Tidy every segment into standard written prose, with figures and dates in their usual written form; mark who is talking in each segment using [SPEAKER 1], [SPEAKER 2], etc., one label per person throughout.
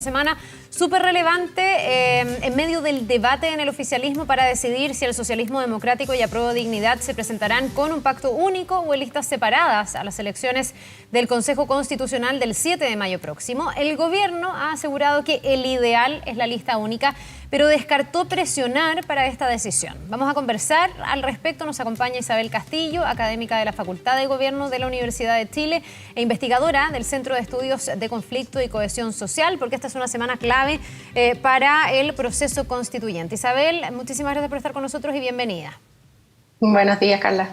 [SPEAKER 1] Semana súper relevante en medio del debate en el oficialismo para decidir si el socialismo democrático y Apruebo Dignidad se presentarán con un pacto único o en listas separadas a las elecciones del Consejo Constitucional del 7 de mayo próximo. El gobierno ha asegurado que el ideal es la lista única, pero descartó presionar para esta decisión. Vamos a conversar al respecto. Nos acompaña Isabel Castillo, académica de la Facultad de Gobierno de la Universidad de Chile e investigadora del Centro de Estudios de Conflicto y Cohesión Social, porque esta es una semana clave para el proceso constituyente. Isabel, muchísimas gracias por estar con nosotros y bienvenida.
[SPEAKER 2] Buenos días, Carla.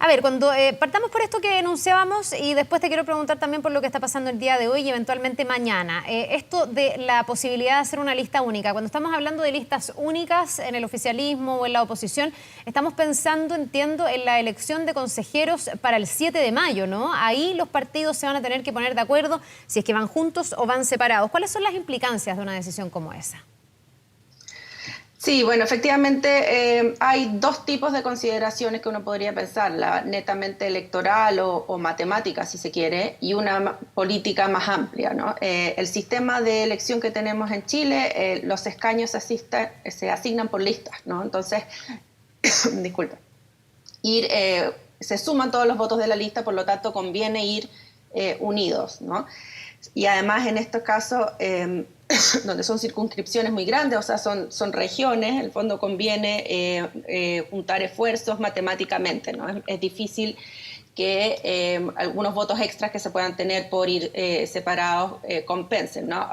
[SPEAKER 1] A ver, cuando partamos por esto que enunciábamos y después te quiero preguntar también por lo que está pasando el día de hoy y eventualmente mañana. Esto de la posibilidad de hacer una lista única. Cuando estamos hablando de listas únicas en el oficialismo o en la oposición, estamos pensando, entiendo, en la elección de consejeros para el 7 de mayo, ¿no? Ahí los partidos se van a tener que poner de acuerdo si es que van juntos o van separados. ¿Cuáles son las implicancias de una decisión como esa?
[SPEAKER 2] Sí, bueno, efectivamente hay dos tipos de consideraciones que uno podría pensar, la netamente electoral o matemática, si se quiere, y una política más amplia, ¿no? El sistema de elección que tenemos en Chile, los escaños se asignan por listas, ¿no? Entonces, disculpa, se suman todos los votos de la lista, por lo tanto conviene ir unidos, ¿no? Y además en estos casos, donde son circunscripciones muy grandes, o sea, son regiones, en el fondo conviene juntar esfuerzos matemáticamente, ¿no? Es difícil que algunos votos extras que se puedan tener por ir separados compensen, ¿no?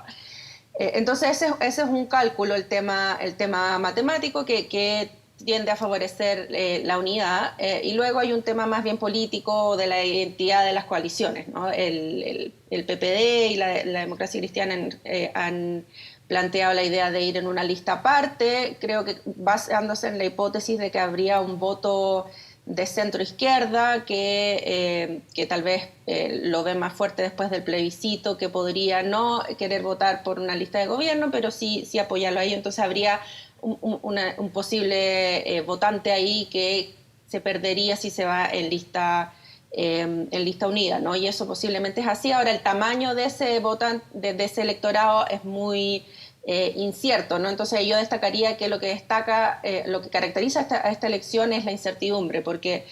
[SPEAKER 2] Entonces ese es un cálculo, el tema matemático que tiende a favorecer la unidad, y luego hay un tema más bien político de la identidad de las coaliciones, ¿no? El PPD y la democracia cristiana han planteado la idea de ir en una lista aparte, creo que basándose en la hipótesis de que habría un voto de centro-izquierda que tal vez lo ve más fuerte después del plebiscito, que podría no querer votar por una lista de gobierno, pero sí apoyarlo a ello. Entonces habría un posible votante ahí que se perdería si se va en lista unida, ¿no? Y eso posiblemente es así. Ahora, el tamaño de ese votante, de ese electorado es muy incierto, ¿no? Entonces yo destacaría que lo que caracteriza a esta elección es la incertidumbre, porque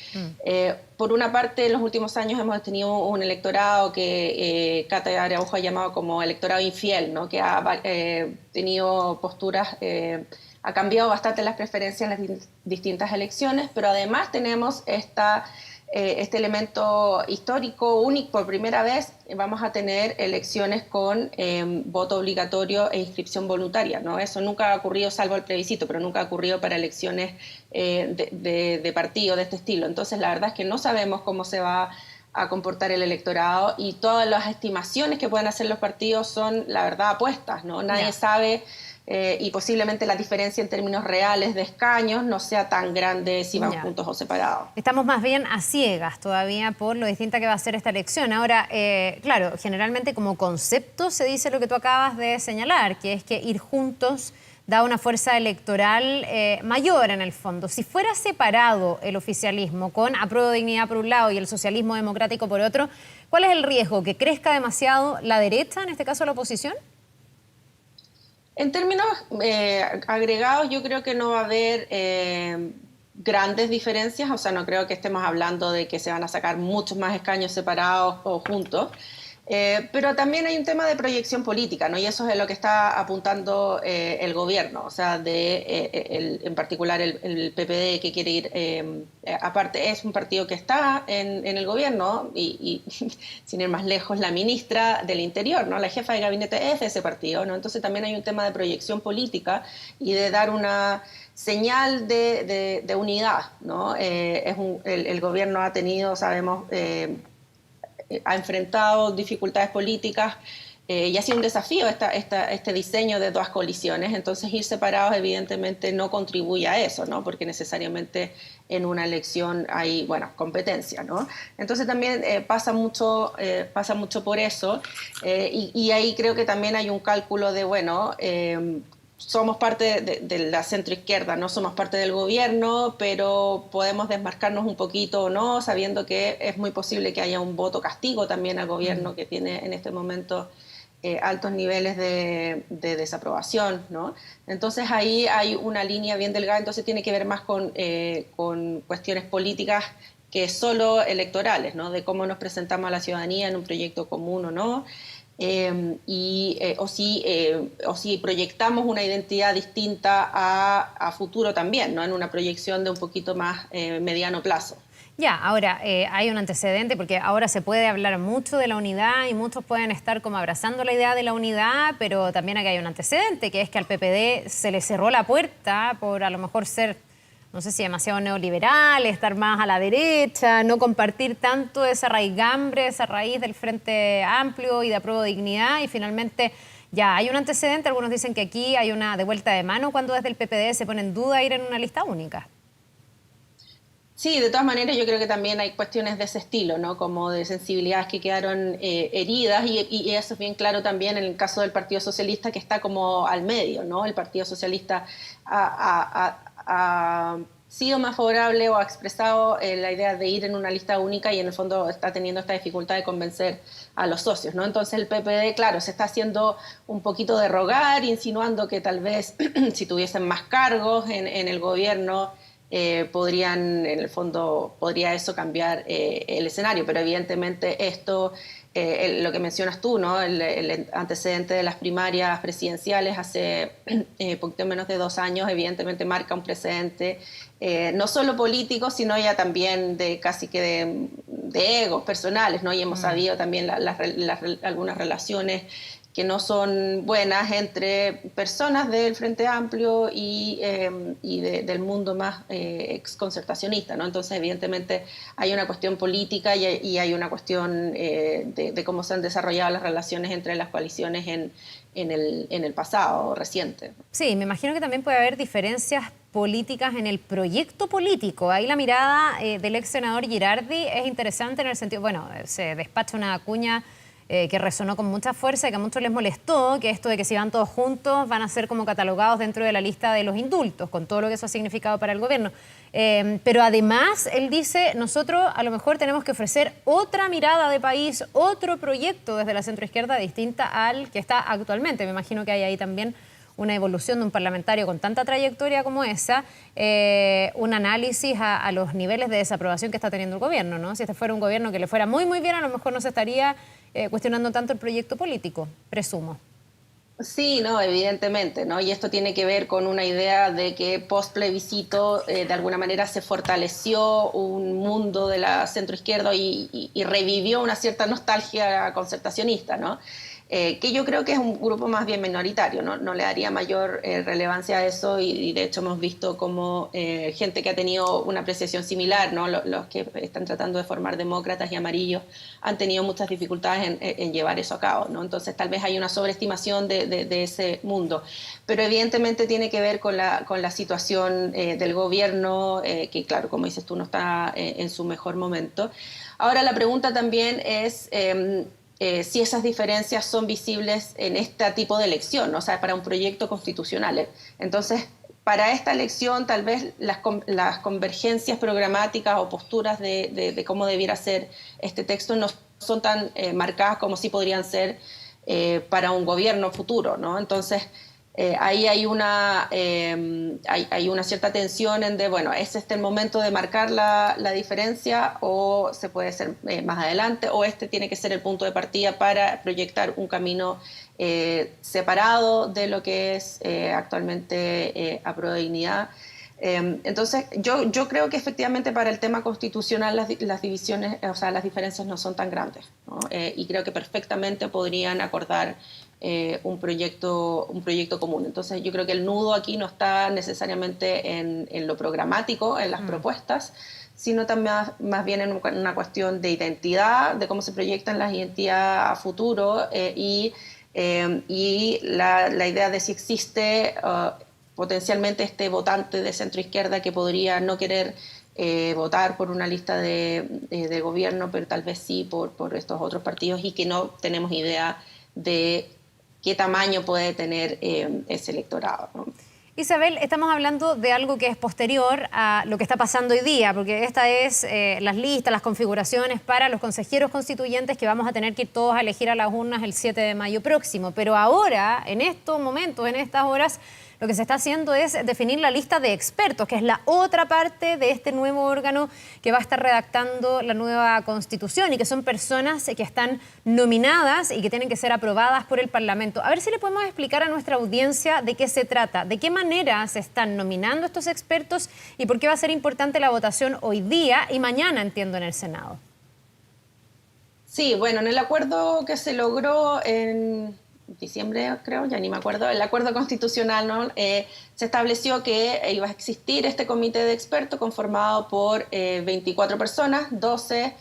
[SPEAKER 2] por una parte en los últimos años hemos tenido un electorado que Cata Araujo ha llamado como electorado infiel, ¿no? Que ha tenido posturas, ha cambiado bastante las preferencias en las distintas elecciones, pero además tenemos este elemento histórico único. Por primera vez vamos a tener elecciones con voto obligatorio e inscripción voluntaria, ¿no? Eso nunca ha ocurrido, salvo el plebiscito, pero nunca ha ocurrido para elecciones de partido de este estilo. Entonces la verdad es que no sabemos cómo se va a comportar el electorado, y todas las estimaciones que pueden hacer los partidos son, la verdad, apuestas, ¿no? Nadie sabe, y posiblemente la diferencia en términos reales de escaños no sea tan grande si van juntos o separados.
[SPEAKER 1] Estamos más bien a ciegas todavía por lo distinta que va a ser esta elección. Ahora, claro, generalmente como concepto se dice lo que tú acabas de señalar, que es que ir juntos da una fuerza electoral mayor en el fondo. Si fuera separado el oficialismo con Apruebo Dignidad por un lado y el socialismo democrático por otro, ¿cuál es el riesgo? ¿Que crezca demasiado la derecha, en este caso la oposición?
[SPEAKER 2] En términos agregados, yo creo que no va a haber grandes diferencias, o sea, no creo que estemos hablando de que se van a sacar muchos más escaños separados o juntos, pero también hay un tema de proyección política, ¿no? Y eso es lo que está apuntando el gobierno, o sea, en particular el PPD, que quiere ir, aparte es un partido que está en el gobierno, y sin ir más lejos, la ministra del Interior, ¿no? La jefa de gabinete es de ese partido, ¿no? Entonces también hay un tema de proyección política y de dar una señal de unidad, ¿no? El gobierno ha tenido, sabemos, ha enfrentado dificultades políticas, y ha sido un desafío este diseño de dos coaliciones. Entonces ir separados evidentemente no contribuye a eso, ¿no? Porque necesariamente en una elección hay, bueno, competencia, ¿no? Entonces también pasa mucho por eso, y ahí creo que también hay un cálculo de, bueno, somos parte de la centroizquierda, no somos parte del gobierno, pero podemos desmarcarnos un poquito o no, sabiendo que es muy posible que haya un voto castigo también al gobierno que tiene en este momento altos niveles de desaprobación, ¿no? Entonces ahí hay una línea bien delgada, entonces tiene que ver más con cuestiones políticas que solo electorales, ¿no? De cómo nos presentamos a la ciudadanía en un proyecto común o no, o si proyectamos una identidad distinta a futuro también, ¿no? En una proyección de un poquito más mediano plazo.
[SPEAKER 1] Ya, ahora hay un antecedente porque ahora se puede hablar mucho de la unidad y muchos pueden estar como abrazando la idea de la unidad, pero también aquí hay un antecedente que es que al PPD se le cerró la puerta por a lo mejor ser, no sé si demasiado neoliberal, estar más a la derecha, no compartir tanto esa raigambre, esa raíz del Frente Amplio y de Apruebo Dignidad y finalmente ya hay un antecedente. Algunos dicen que aquí hay una devuelta de mano cuando desde el PPD se pone en duda ir en una lista única.
[SPEAKER 2] Sí, de todas maneras yo creo que también hay cuestiones de ese estilo, ¿no? Como de sensibilidades que quedaron heridas y eso es bien claro también en el caso del Partido Socialista que está como al medio, ¿no? El Partido Socialista ha sido más favorable o ha expresado la idea de ir en una lista única y en el fondo está teniendo esta dificultad de convencer a los socios, ¿no? Entonces el PPD, claro, se está haciendo un poquito de rogar, insinuando que tal vez si tuviesen más cargos en el gobierno podrían, en el fondo, podría eso cambiar el escenario, pero evidentemente esto, lo que mencionas tú, ¿no? El antecedente de las primarias presidenciales hace poquito menos de 2 años, evidentemente marca un precedente, no solo político, sino ya también de casi que de egos personales, ¿no? Y hemos sabido también algunas relaciones que no son buenas entre personas del Frente Amplio del mundo más exconcertacionista, ¿no? Entonces, evidentemente, hay una cuestión política y hay una cuestión de cómo se han desarrollado las relaciones entre las coaliciones en el pasado reciente.
[SPEAKER 1] Sí, me imagino que también puede haber diferencias políticas en el proyecto político. Ahí la mirada del ex senador Girardi es interesante en el sentido, bueno, se despacha una cuña que resonó con mucha fuerza y que a muchos les molestó, que esto de que si van todos juntos van a ser como catalogados dentro de la lista de los indultos, con todo lo que eso ha significado para el gobierno. Pero además, él dice, nosotros a lo mejor tenemos que ofrecer otra mirada de país, otro proyecto desde la centroizquierda distinta al que está actualmente. Me imagino que hay ahí también una evolución de un parlamentario con tanta trayectoria como esa, un análisis a los niveles de desaprobación que está teniendo el gobierno, ¿no? Si este fuera un gobierno que le fuera muy, muy bien, a lo mejor no se estaría cuestionando tanto el proyecto político, presumo.
[SPEAKER 2] Sí, no, evidentemente, ¿no? Y esto tiene que ver con una idea de que post plebiscito de alguna manera se fortaleció un mundo de la centroizquierda y revivió una cierta nostalgia concertacionista, ¿no? Que yo creo que es un grupo más bien minoritario, ¿no? No le daría mayor relevancia a eso y de hecho hemos visto como gente que ha tenido una apreciación similar, ¿no? Los que están tratando de formar demócratas y amarillos han tenido muchas dificultades en llevar eso a cabo, ¿no? Entonces tal vez hay una sobreestimación de ese mundo, pero evidentemente tiene que ver con la situación del gobierno, que claro, como dices tú, no está en su mejor momento. Ahora la pregunta también es si esas diferencias son visibles en este tipo de elección, ¿no? O sea, para un proyecto constitucional. Entonces, para esta elección, tal vez las convergencias programáticas o posturas de cómo debiera ser este texto no son tan marcadas como sí podrían ser para un gobierno futuro, ¿no? Entonces, ahí hay una cierta tensión en de, bueno, ¿es este el momento de marcar la diferencia o se puede hacer más adelante o este tiene que ser el punto de partida para proyectar un camino separado de lo que es actualmente Apruebo Dignidad? Entonces, yo creo que efectivamente para el tema constitucional las divisiones, o sea, las diferencias no son tan grandes, ¿no? Y creo que perfectamente podrían acordar un proyecto común. Entonces, yo creo que el nudo aquí no está necesariamente en lo programático, en las propuestas, sino también más bien en una cuestión de identidad, de cómo se proyectan las identidades a futuro y la idea de si existe potencialmente este votante de centroizquierda que podría no querer votar por una lista de gobierno, pero tal vez sí por estos otros partidos y que no tenemos idea de qué tamaño puede tener ese electorado, ¿no?
[SPEAKER 1] Isabel, estamos hablando de algo que es posterior a lo que está pasando hoy día, porque esta es las listas, las configuraciones para los consejeros constituyentes que vamos a tener que ir todos a elegir a las urnas el 7 de mayo próximo. Pero ahora, en estos momentos, en estas horas, lo que se está haciendo es definir la lista de expertos, que es la otra parte de este nuevo órgano que va a estar redactando la nueva Constitución y que son personas que están nominadas y que tienen que ser aprobadas por el Parlamento. A ver si le podemos explicar a nuestra audiencia de qué se trata, de qué manera se están nominando estos expertos y por qué va a ser importante la votación hoy día y mañana, entiendo, en el Senado.
[SPEAKER 2] Sí, bueno, en el acuerdo que se logró en diciembre, creo, ya ni me acuerdo, el acuerdo constitucional, ¿no? Se estableció que iba a existir este comité de expertos conformado por 24 personas, 12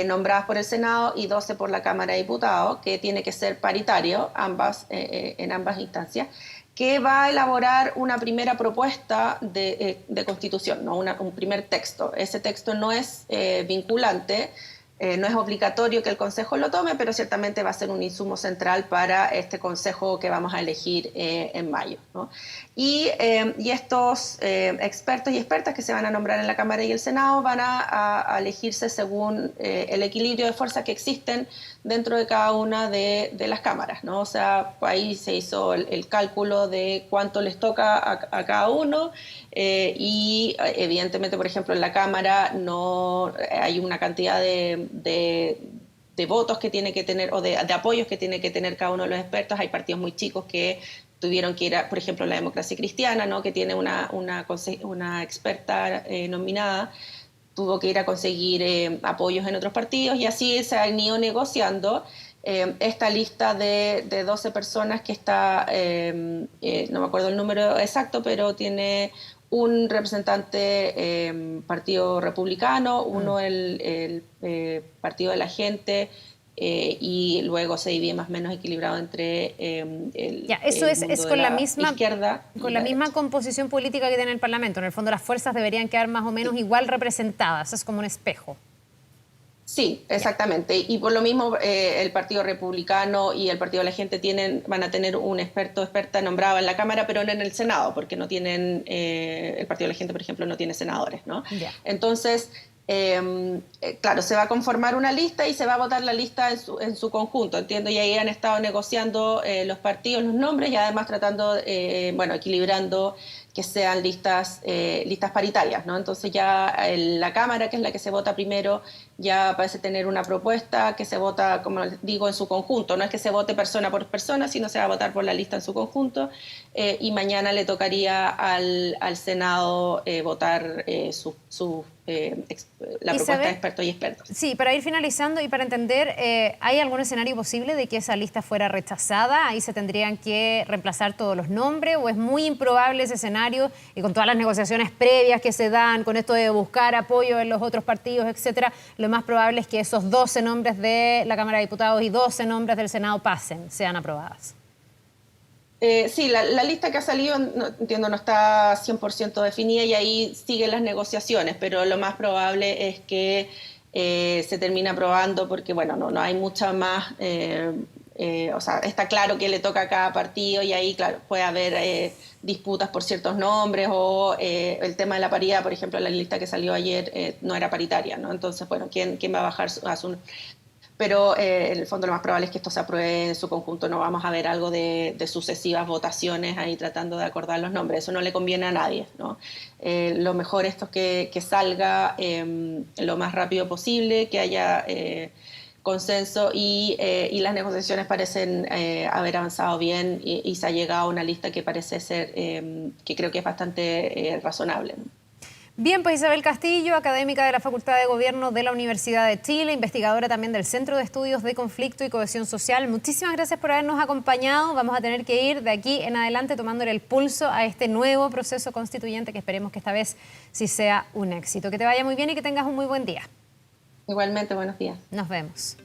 [SPEAKER 2] nombradas por el Senado y 12 por la Cámara de Diputados, que tiene que ser paritario en ambas instancias, que va a elaborar una primera propuesta de constitución, ¿no? Un primer texto. Ese texto no es vinculante. No es obligatorio que el Consejo lo tome, pero ciertamente va a ser un insumo central para este Consejo que vamos a elegir en mayo, ¿no? Y estos expertos y expertas que se van a nombrar en la Cámara y el Senado van a elegirse según el equilibrio de fuerzas que existen dentro de cada una de las cámaras, ¿no? O sea, ahí se hizo el cálculo de cuánto les toca a cada uno y evidentemente, por ejemplo, en la Cámara no hay una cantidad de votos que tiene que tener o de apoyos que tiene que tener cada uno de los expertos. Hay partidos muy chicos que tuvieron que ir a, por ejemplo, la Democracia Cristiana, ¿no? Que tiene una experta nominada, tuvo que ir a conseguir apoyos en otros partidos y así se han ido negociando esta lista de 12 personas que está, no me acuerdo el número exacto, pero tiene un representante Partido Republicano, uno el Partido de la Gente, y luego se divide más o menos equilibrado entre
[SPEAKER 1] eso
[SPEAKER 2] el
[SPEAKER 1] es
[SPEAKER 2] mundo
[SPEAKER 1] con
[SPEAKER 2] de
[SPEAKER 1] la misma
[SPEAKER 2] izquierda
[SPEAKER 1] con la misma composición política que tiene el Parlamento. En el fondo las fuerzas deberían quedar más o menos igual representadas, es como un espejo.
[SPEAKER 2] Sí, exactamente. Y por lo mismo el Partido Republicano y el Partido de la Gente van a tener un experto o experta nombrado en la Cámara, pero no en el Senado, porque no tienen, el Partido de la Gente, por ejemplo, no tiene senadores, ¿no?
[SPEAKER 1] Yeah.
[SPEAKER 2] Entonces, claro, se va a conformar una lista y se va a votar la lista en su conjunto, entiendo, y ahí han estado negociando los partidos, los nombres y además tratando, equilibrando que sean listas paritarias, ¿no? Entonces ya la Cámara, que es la que se vota primero, ya parece tener una propuesta que se vota, como digo, en su conjunto. No es que se vote persona por persona, sino se va a votar por la lista en su conjunto. Y mañana le tocaría al Senado votar la propuesta de expertos y expertas.
[SPEAKER 1] Sí, para ir finalizando y para entender, ¿hay algún escenario posible de que esa lista fuera rechazada? ¿Ahí se tendrían que reemplazar todos los nombres? ¿O es muy improbable ese escenario y con todas las negociaciones previas que se dan, con esto de buscar apoyo en los otros partidos, etcétera, lo más probable es que esos 12 nombres de la Cámara de Diputados y 12 nombres del Senado pasen, sean aprobadas?
[SPEAKER 2] Sí, la lista que ha salido, entiendo, no está 100% definida y ahí siguen las negociaciones, pero lo más probable es que se termine aprobando porque, bueno, no hay mucha más, o sea, está claro que le toca a cada partido y ahí, claro, puede haber disputas por ciertos nombres o el tema de la paridad, por ejemplo, la lista que salió ayer no era paritaria, ¿no? Entonces, bueno, ¿quién va a bajar a su...? Pero en el fondo lo más probable es que esto se apruebe en su conjunto, no vamos a ver algo de sucesivas votaciones ahí tratando de acordar los nombres, eso no le conviene a nadie, ¿no? Lo mejor esto es que salga lo más rápido posible, que haya consenso y las negociaciones parecen haber avanzado bien y se ha llegado a una lista que parece ser, que creo que es bastante razonable, ¿no?
[SPEAKER 1] Bien, pues Isabel Castillo, académica de la Facultad de Gobierno de la Universidad de Chile, investigadora también del Centro de Estudios de Conflicto y Cohesión Social. Muchísimas gracias por habernos acompañado. Vamos a tener que ir de aquí en adelante tomándole el pulso a este nuevo proceso constituyente que esperemos que esta vez sí sea un éxito. Que te vaya muy bien y que tengas un muy buen día.
[SPEAKER 2] Igualmente, buenos días.
[SPEAKER 1] Nos vemos.